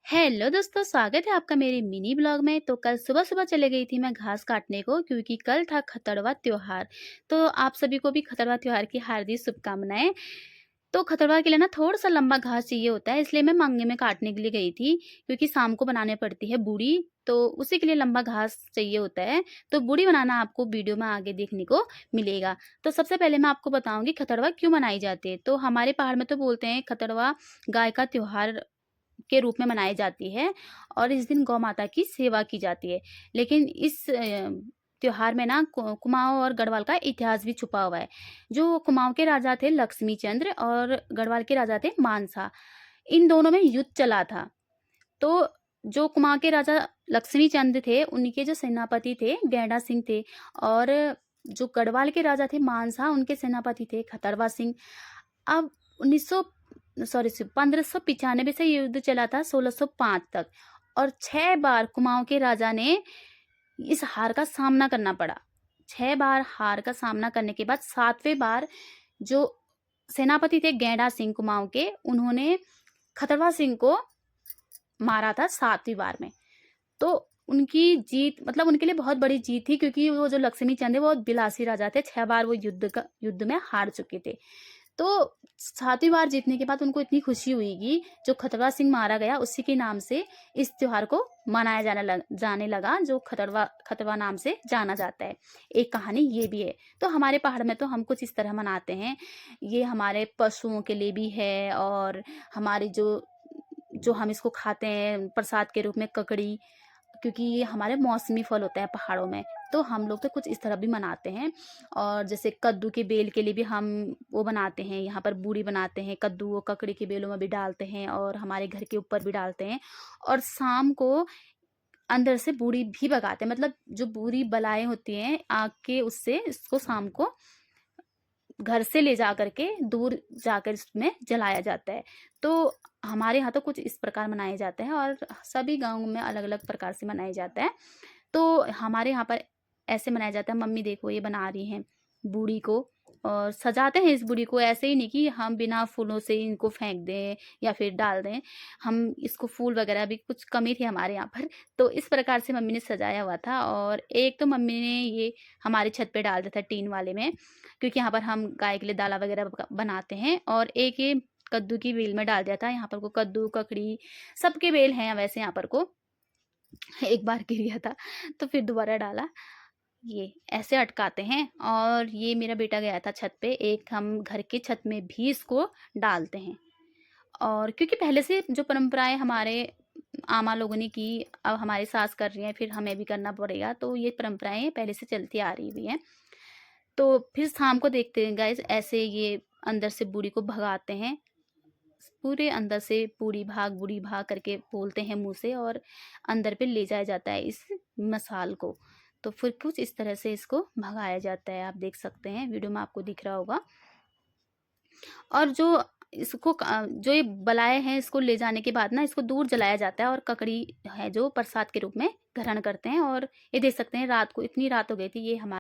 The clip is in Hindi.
हेलो दोस्तों, स्वागत है आपका मेरे मिनी ब्लॉग में। तो कल सुबह-सुबह चले गई थी मैं घास काटने को, क्योंकि कल था खतरवा त्योहार। तो आप सभी को भी खतरवा त्योहार की हार्दिक शुभकामनाएँ। तो खतरवा के लिए ना थोड़ा-सा लंबा घास चाहिए होता है, इसलिए मैं मांगे में काटने के लिए गई थी, क्योंकि शाम को बनाने पड़ती है बूड़ी, तो उसी के लिए लंबा घास चाहिए होता है। तो बूड़ी बनाना आपको वीडियो में आगे देखने को मिलेगा। तो सबसे पहले मैं आपको बताऊँगी खतरवा क्यों मनाई जाती है। तो हमारे पहाड़ में तो बोलते हैं खतरवा गाय का त्योहार के रूप में मनाई जाती है और इस दिन गौ माता की सेवा की जाती है। लेकिन इस त्योहार में ना कुमाऊँ और गढ़वाल का इतिहास भी छुपा हुआ है। जो कुमाऊँ के राजा थे लक्ष्मी चंद्र और गढ़वाल के राजा थे मानसा। इन दोनों में युद्ध चला था। तो जो कुमाऊँ के राजा लक्ष्मी चंद्र थे, उनके जो सेनापति थे गैंडा सिंह थे और जो गढ़वाल के राजा थे मानसा, उनके सेनापति थे खतरवा सिंह। अब 1900 सॉरी 1595 से ये युद्ध चला था 1605 तक और 6 बार कुमाऊँ के राजा ने इस हार का सामना करना पड़ा। 6 बार हार का सामना करने के बाद 7वें बार जो सेनापति थे गैंडा सिंह कुमाऊँ के, उन्होंने खतरवा सिंह को मारा था 7वीं बार में। तो उनकी जीत मतलब उनके लिए बहुत बड़ी जीत थी, क्योंकि वो जो लक्ष्मी चंद है वो बिलासी राजा थे। 6 बार वो युद्ध में हार चुके थे। तो 7वीं बार जीतने के बाद उनको इतनी खुशी हुई कि जो खतरवा सिंह मारा गया, उसी के नाम से इस त्योहार को मनाया जाने लगा, जो खतरवा खतरवा नाम से जाना जाता है। एक कहानी ये भी है। तो हमारे पहाड़ में तो हम कुछ इस तरह मनाते हैं। ये हमारे पशुओं के लिए भी है और हमारी जो जो हम इसको खाते हैं प्रसाद के रूप में ककड़ी, क्योंकि ये हमारे मौसमी फल होता है पहाड़ों में। तो हम लोग तो कुछ इस तरह भी मनाते हैं। और जैसे कद्दू के बेल के लिए भी हम वो बनाते हैं, यहाँ पर बूड़ी बनाते हैं, कद्दू वो ककड़ी के बेलों में भी डालते हैं और हमारे घर के ऊपर भी डालते हैं। और शाम को अंदर से बूड़ी भी भगाते हैं, मतलब जो बुरी बलाएं होती हैं आग के, उससे इसको शाम को घर से ले जा करके दूर जाकर इसमें जलाया जाता है। तो हमारे यहाँ तो कुछ इस प्रकार मनाए जाते हैं और सभी गाँव में अलग-अलग प्रकार से मनाया जाता है। तो हमारे यहाँ पर ऐसे मनाया जाता है, मम्मी देखो ये बना रही हैं बूढ़ी को और सजाते हैं इस बूढ़ी को, ऐसे ही नहीं कि हम बिना फूलों से इनको फेंक दें या फिर डाल दें। हम इसको फूल वगैरह भी कुछ कमी थी हमारे यहाँ पर, तो इस प्रकार से मम्मी ने सजाया हुआ था। और एक तो मम्मी ने ये हमारी छत पे डाल दिया था टीन वाले में, क्योंकि यहाँ पर हम गाय के लिए दाला वगैरह बनाते हैं। और एक ये कद्दू की बेल में डाल दिया था, यहाँ पर को कद्दू ककड़ी सबके बेल हैं वैसे यहाँ पर को। एक बार गिर गया था तो फिर दोबारा डाला। ये ऐसे अटकाते हैं और ये मेरा बेटा गया था छत पे, एक हम घर के छत में भी इसको डालते हैं। और क्योंकि पहले से जो परंपराएं हमारे आमा लोगों ने की, अब हमारी सास कर रही हैं, फिर हमें भी करना पड़ेगा, तो ये परंपराएं पहले से चलती आ रही हुई हैं। तो फिर शाम को देखते हैं गाइस, ऐसे ये अंदर से बूढ़ी को भगाते हैं, पूरे अंदर से बूढ़ी भाग करके बोलते हैं मुंह से, और अंदर पे ले जाया जाता है इस मसाल को। तो फिर कुछ इस तरह से इसको भगाया जाता है, आप देख सकते हैं वीडियो में आपको दिख रहा होगा। और जो इसको जो ये बलाए हैं, इसको ले जाने के बाद ना इसको दूर जलाया जाता है और ककड़ी है जो प्रसाद के रूप में ग्रहण करते हैं। और ये देख सकते हैं रात को, इतनी रात हो गई थी, ये हमारे